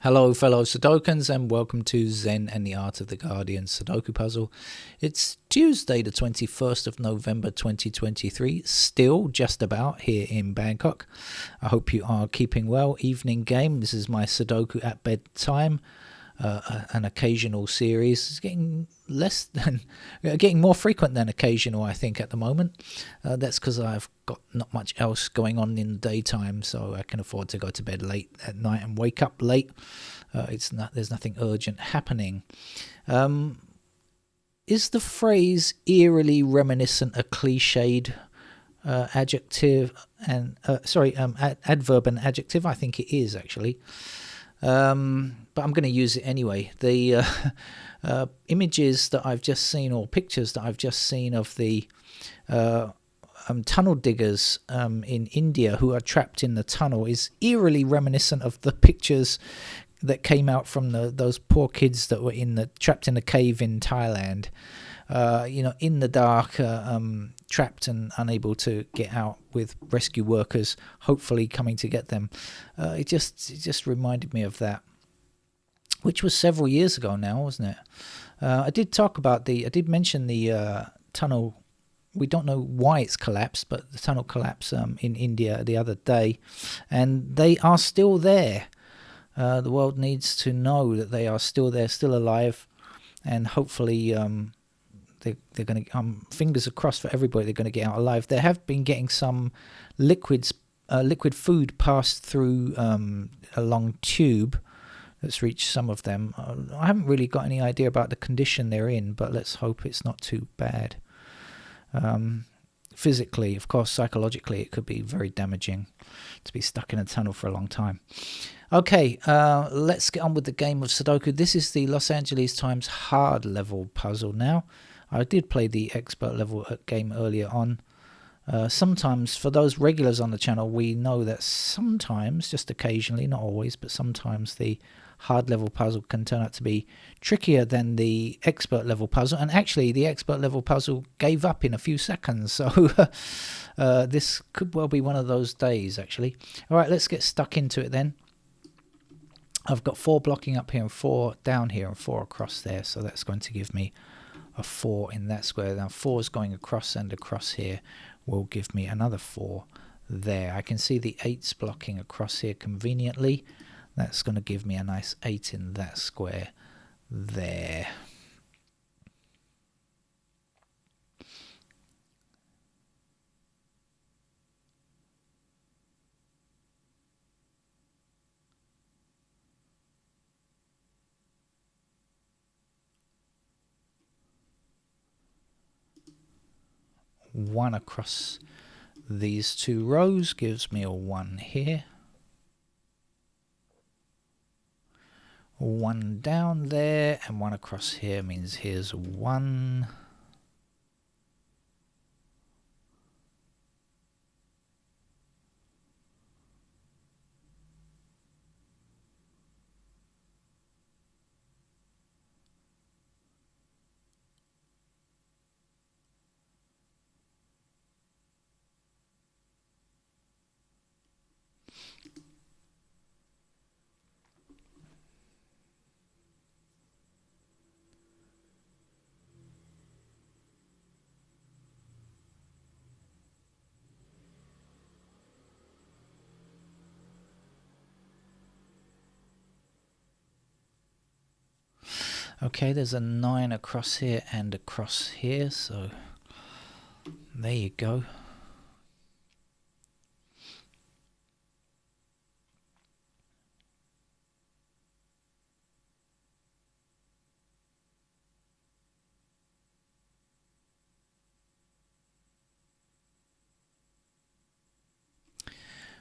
Hello fellow Sudokans and welcome to Zen and the Art of the Guardian Sudoku Puzzle. It's Tuesday the 21st of November 2023, still just about here in Bangkok. I hope you are keeping well. Evening game, this is my Sudoku at bedtime. An occasional series. It's getting more frequent than occasional, I think, at the moment. That's because I've got not much else going on in the daytime, so I can afford to go to bed late at night and wake up late. There's nothing urgent happening. Is the phrase eerily reminiscent a cliched adjective and adverb and adjective? I think it is actually. But I'm going to use it anyway. The images that I've just seen, or pictures that I've just seen of the tunnel diggers in India who are trapped in the tunnel is eerily reminiscent of the pictures that came out from those poor kids that were trapped in a cave in Thailand. In the dark, trapped and unable to get out, with rescue workers hopefully coming to get them. It just reminded me of that, which was several years ago now, wasn't it? I did mention the tunnel. We don't know why it's collapsed, but the tunnel collapsed in India the other day, and they are still there. The world needs to know that they are still there, still alive, and hopefully they're going to, fingers are crossed for everybody, they're going to get out alive. They have been getting some liquid food passed through a long tube that's reached some of them. I haven't really got any idea about the condition they're in, but let's hope it's not too bad. Physically, of course, psychologically, it could be very damaging to be stuck in a tunnel for a long time. Okay, let's get on with the game of Sudoku. This is the Los Angeles Times hard level puzzle now. I did play the expert level game earlier on. Sometimes, for those regulars on the channel, we know that sometimes, just occasionally, not always, but sometimes the hard level puzzle can turn out to be trickier than the expert level puzzle. And actually, the expert level puzzle gave up in a few seconds. So this could well be one of those days, actually. All right, let's get stuck into it then. I've got 4 blocking up here and 4 down here and 4 across there. So that's going to give me a 4 in that square. Now 4 is going across, and across here will give me another 4 there. I can see the 8's blocking across here conveniently. That's going to give me a nice 8 in that square there. One across these 2 rows gives me a 1 here. 1 down there, and 1 across here means here's 1. Okay, there's a 9 across here and across here, so there you go.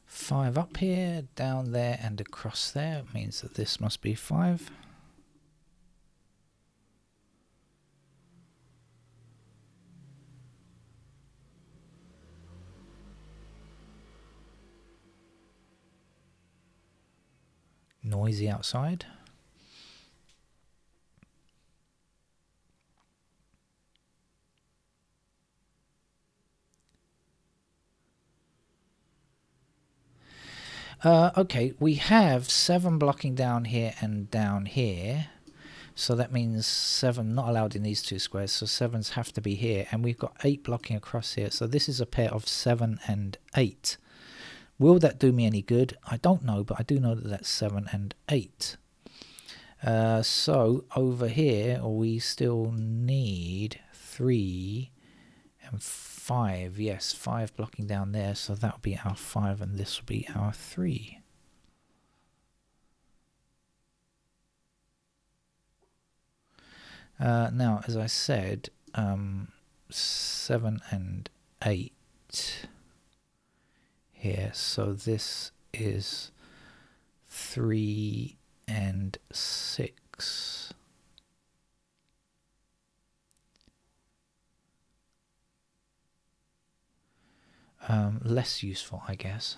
Five up here, down there, and across there. It means that this must be 5. Noisy outside. Okay, we have 7 blocking down here and down here. So that means 7 not allowed in these 2 squares, so 7s have to be here. And we've got 8 blocking across here, so this is a pair of 7 and 8. Will that do me any good? I don't know, but I do know that that's 7 and 8. So over here, we still need 3 and 5. Yes, 5 blocking down there, so that'll be our 5 and this will be our 3. Now, as I said, 7 and 8 here, so this is 3 and 6. Less useful, I guess.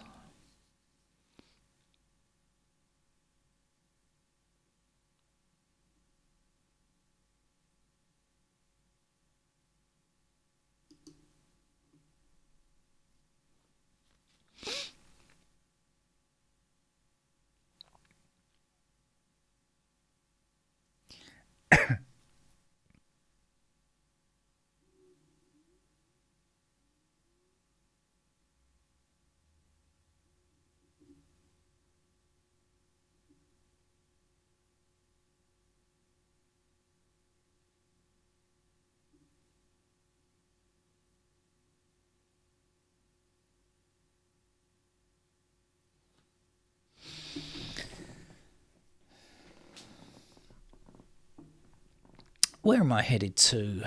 Where am I headed to?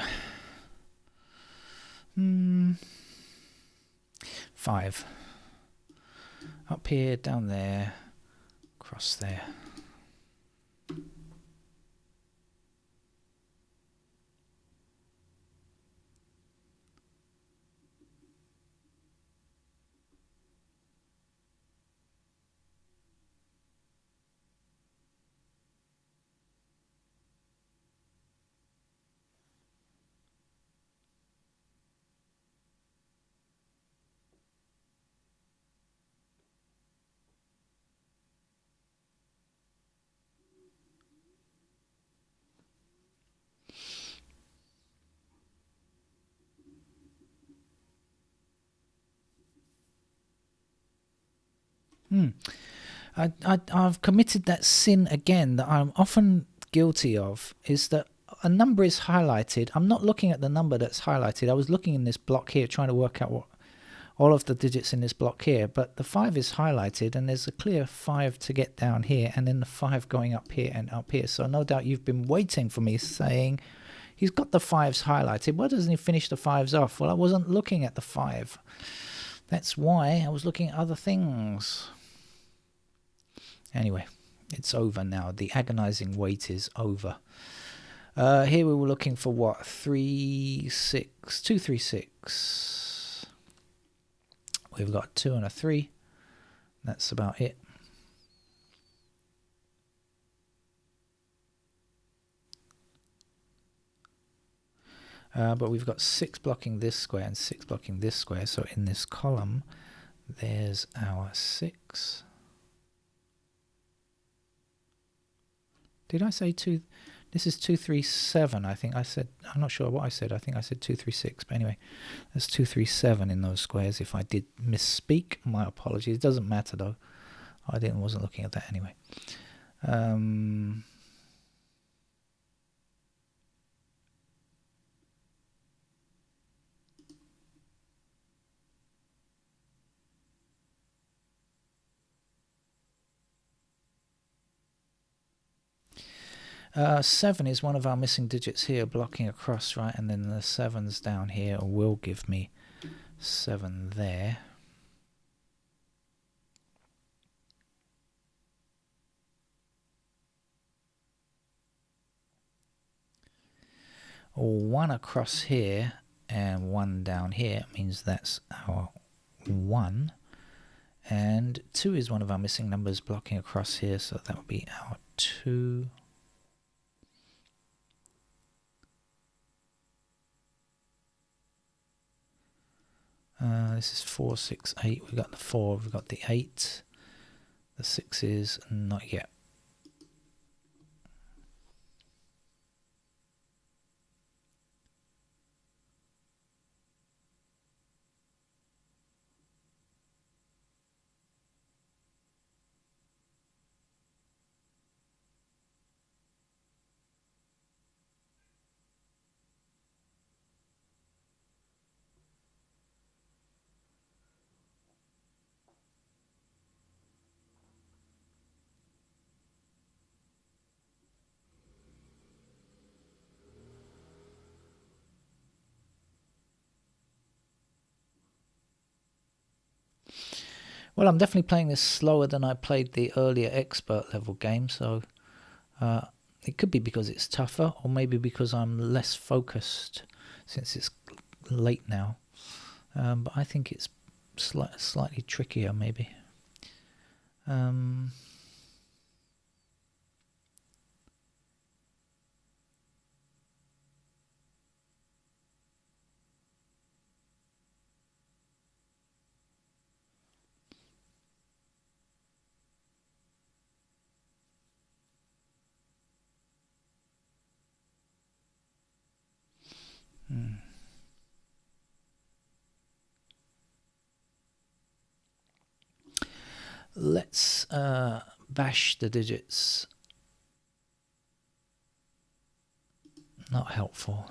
5. Up here, down there, across there. I've committed that sin again that I'm often guilty of, is that a number is highlighted. I'm not looking at the number that's highlighted. I was looking in this block here trying to work out what all of the digits in this block here, but the 5 is highlighted and there's a clear 5 to get down here and then the 5 going up here and up here. So no doubt you've been waiting for me saying he's got the 5s highlighted. Why doesn't he finish the 5s off? Well, I wasn't looking at the 5. That's why I was looking at other things. Anyway, it's over now. The agonizing wait is over. Here we were looking for what? 3, 6, 2, 3, 6. We've got 2 and a 3. That's about it. But we've got 6 blocking this square and 6 blocking this square. So in this column, there's our 6. Did I say 2? This is 2, 3, 7. I think I said, I'm not sure what I said. I think I said 2, 3, 6. But anyway, there's 2, 3, 7 in those squares. If I did misspeak, my apologies. It doesn't matter though. Wasn't looking at that anyway. 7 is one of our missing digits here, blocking across, right? And then the 7's down here will give me 7 there. One across here and 1 down here means that's our 1. And 2 is one of our missing numbers blocking across here, so that would be our 2. This is 4, 6, 8. We've got the 4, we've got the 8. The 6s, not yet. Well, I'm definitely playing this slower than I played the earlier expert level game, so it could be because it's tougher, or maybe because I'm less focused since it's late now. But I think it's slightly trickier, maybe. Let's bash the digits. Not helpful.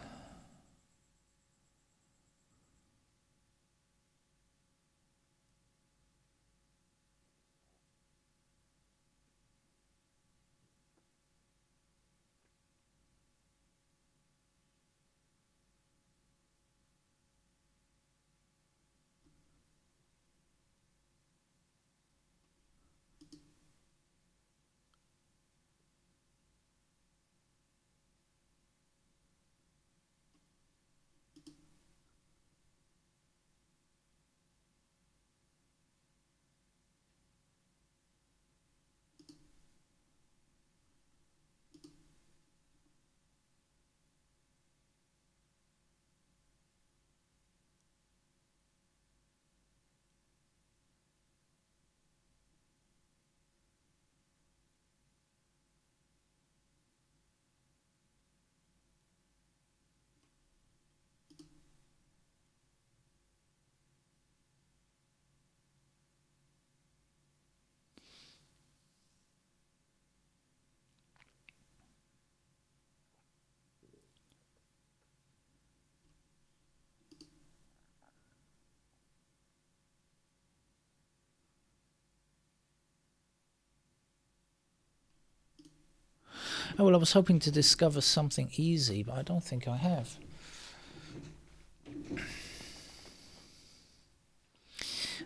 Oh, well, I was hoping to discover something easy, but I don't think I have.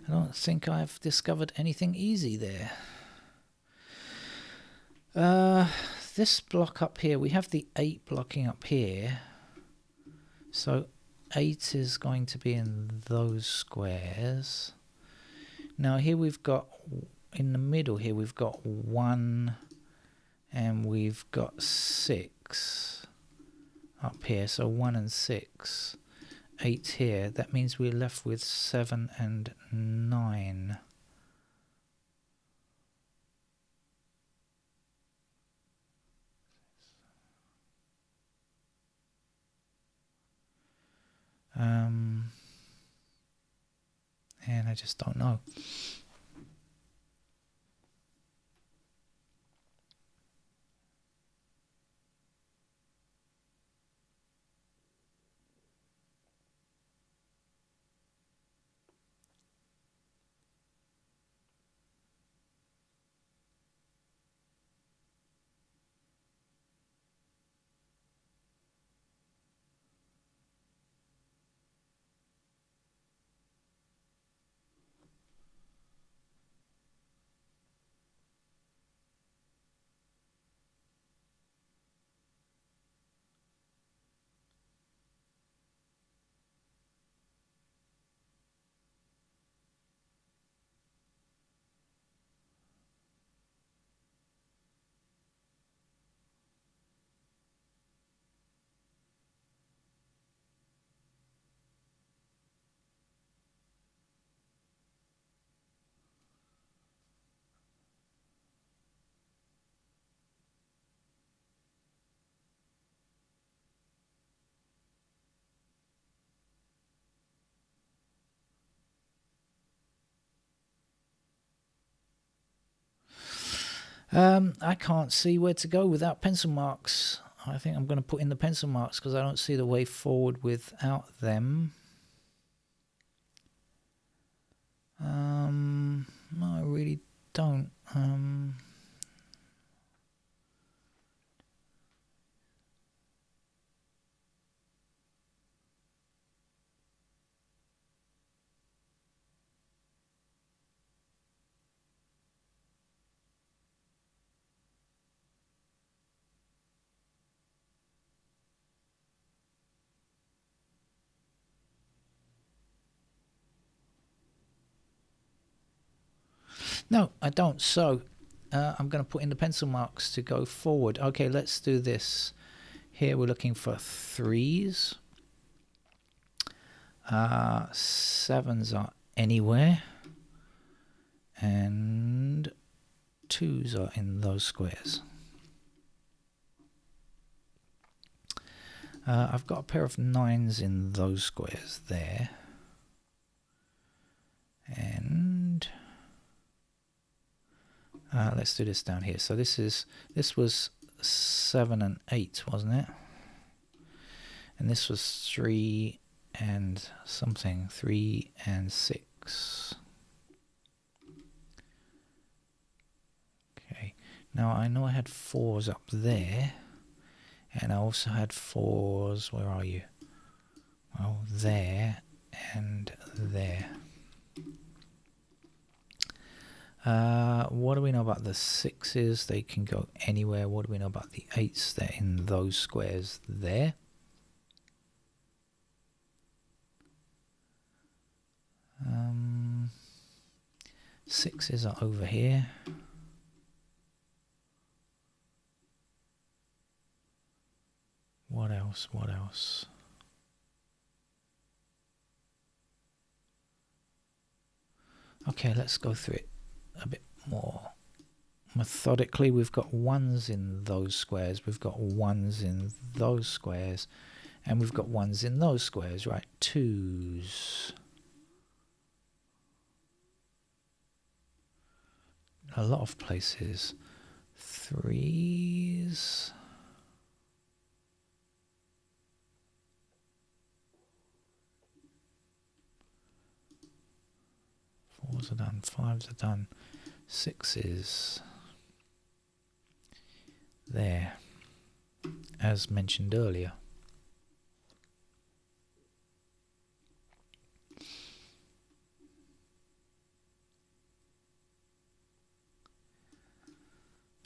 I don't think I've discovered anything easy there. This block up here, we have the 8 blocking up here. So 8 is going to be in those squares. Now here we've got, in the middle here, we've got 1 and we've got 6 up here. So 1 and 6. 8 here. That means we're left with 7 and 9. And I just don't know. I can't see where to go without pencil marks. I think I'm going to put in the pencil marks because I don't see the way forward without them. No, I really don't. No, I don't. So I'm going to put in the pencil marks to go forward. Okay, let's do this. Here we're looking for 3s. 7s are anywhere. And 2s are in those squares. I've got a pair of 9s in those squares there. And let's do this down here. So this was 7 and 8, wasn't it? And this was 3 and something, 3 and 6. Okay, now I know I had 4s up there, and I also had 4s, where are you? Well, there and there. What do we know about the 6s? They can go anywhere. What do we know about the 8s? They're in those squares there. Sixes are over here. What else? What else? Okay, let's go through it a bit more methodically. We've got 1s in those squares. We've got 1s in those squares. And we've got 1s in those squares, right? 2s. A lot of places. 3s. 4s are done. 5s are done. 6s. There. As mentioned earlier.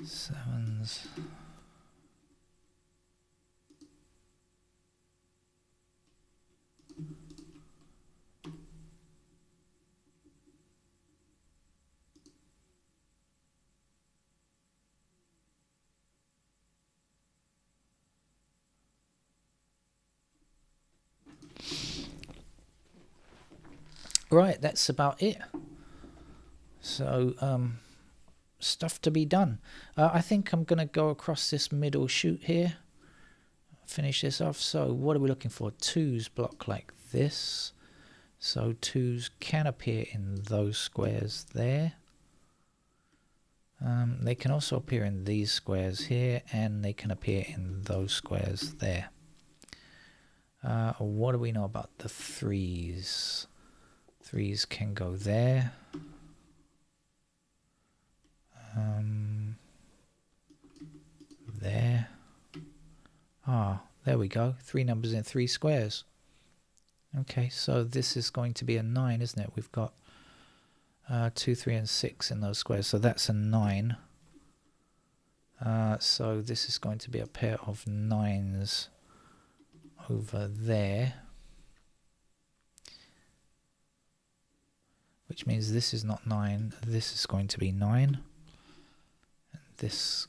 Sevens. Right, that's about it. So, stuff to be done. I think I'm going to go across this middle shoot here. Finish this off. So what are we looking for? 2s block like this. So 2s can appear in those squares there. They can also appear in these squares here, and they can appear in those squares there. What do we know about the 3s? 3s can go there. There. There we go. 3 numbers in 3 squares. Okay, so this is going to be a 9, isn't it? We've got 2, 3, and 6 in those squares, so that's a 9. So this is going to be a pair of 9s over there. Which means this is not 9, this is going to be 9. And this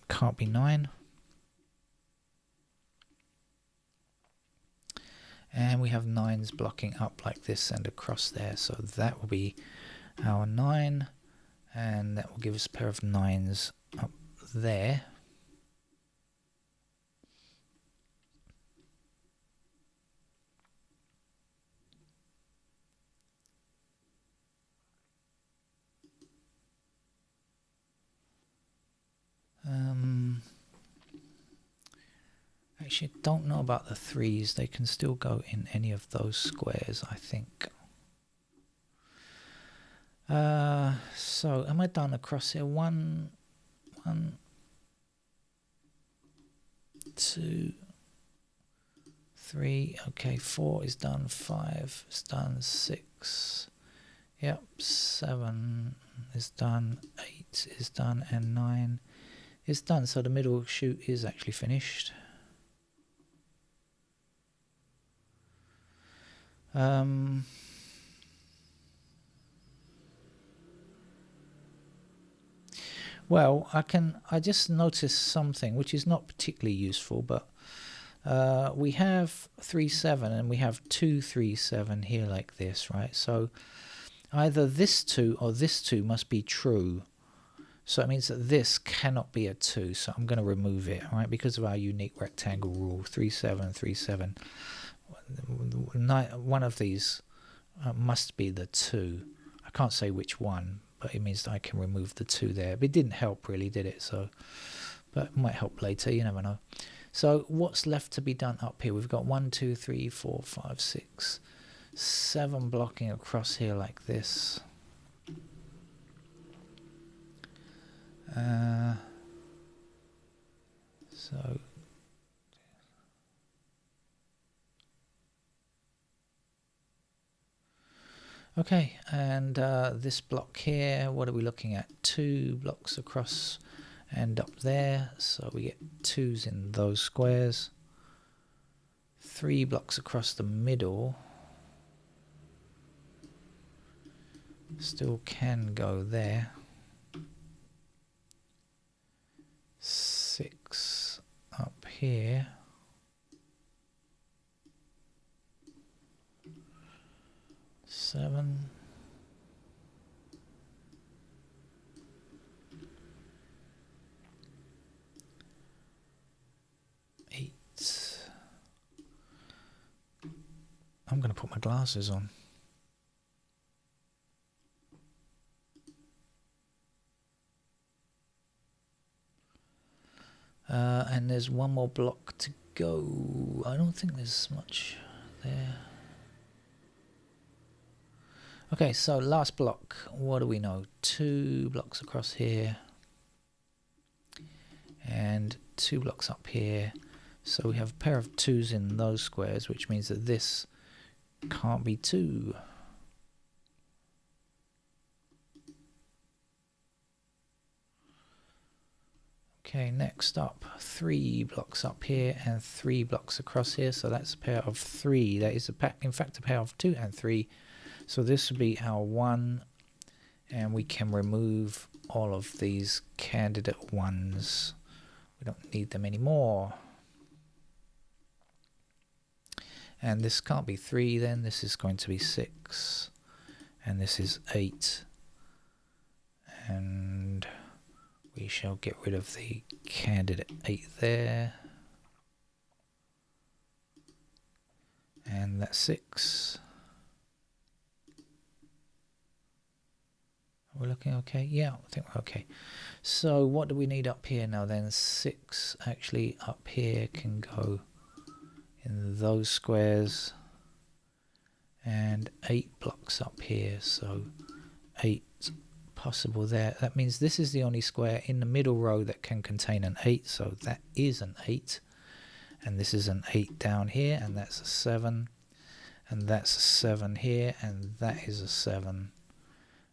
can't be 9. And we have 9s blocking up like this and across there, so that will be our 9, and that will give us a pair of 9s up there. Actually, don't know about the 3s. They can still go in any of those squares, I think. So am I done across here? 1, 2, 3. Okay, 4 is done. 5 is done. 6. Yep. 7 is done. 8 is done, and 9 is done. So the middle shoot is actually finished. Well, I just noticed something which is not particularly useful, but we have 3, 7 and we have 2, 3, 7 here like this, right? So either this 2 or this 2 must be true. So it means that this cannot be a 2, so I'm going to remove it, right? Because of our unique rectangle rule, 3, 7, 3, 7. One of these must be the 2. I can't say which one, but it means that I can remove the 2 there. But it didn't help really, did it? So, but it might help later, you never know. So what's left to be done up here? We've got 1, 2, 3, 4, 5, 6, 7 blocking across here like this. So okay, and this block here, what are we looking at? 2 blocks across and up there, so we get 2s in those squares. 3 blocks across the middle, still can go there. 6 up here. 7. 8. I'm going to put my glasses on. And there's one more block to go. I don't think there's much there. Okay, so last block. What do we know? 2 blocks across here. And 2 blocks up here. So we have a pair of 2s in those squares, which means that this can't be 2. Okay, next up, 3 blocks up here and 3 blocks across here. So that's a pair of 3. That is, in fact, a pair of 2 and 3. So this would be our 1. And we can remove all of these candidate 1s. We don't need them anymore. And this can't be 3 then. This is going to be 6. And this is 8. And we shall get rid of the candidate 8 there. And that's 6. We're looking okay? Yeah, I think we're okay. So what do we need up here now then? 6 actually up here can go in those squares. And 8 blocks up here, so 8 possible there. That means this is the only square in the middle row that can contain an 8, so that is an 8. And this is an 8 down here, and that's a 7. And that's a 7 here, and that is a 7.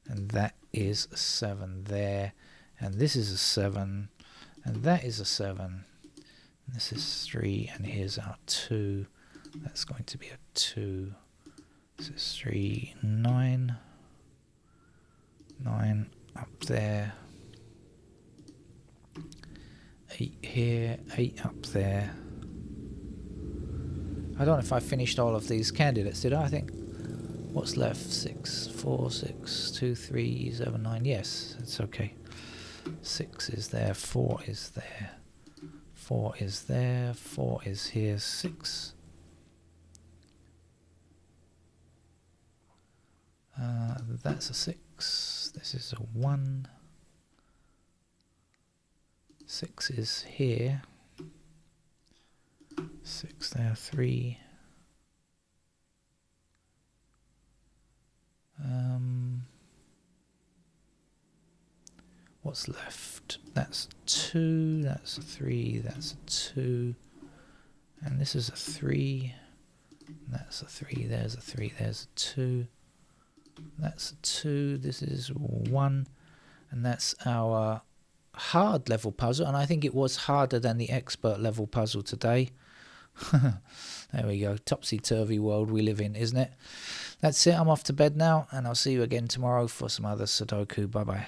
And that is a 7 there. And this is a 7. And that is a 7. And this is 3, and here's our 2. That's going to be a 2. This is 3, 9. 9 up there. 8 here, 8 up there. I don't know if I finished all of these candidates, did I? I think, what's left? 6, 4, 6, 2, 3, 7, 9. Yes, it's okay. 6 is there, 4 is there. 4 is there, 4 is here, 6. That's a 6. This is a 1. 6 is here. 6 there, 3. What's left? That's 2, that's a 3, that's a 2, and this is a 3, that's a 3, there's a 3, there's a 2, that's a 2, this is 1, and that's our hard level puzzle, and I think it was harder than the expert level puzzle today. There we go, topsy-turvy world we live in, isn't it? That's it, I'm off to bed now, and I'll see you again tomorrow for some other Sudoku. Bye bye.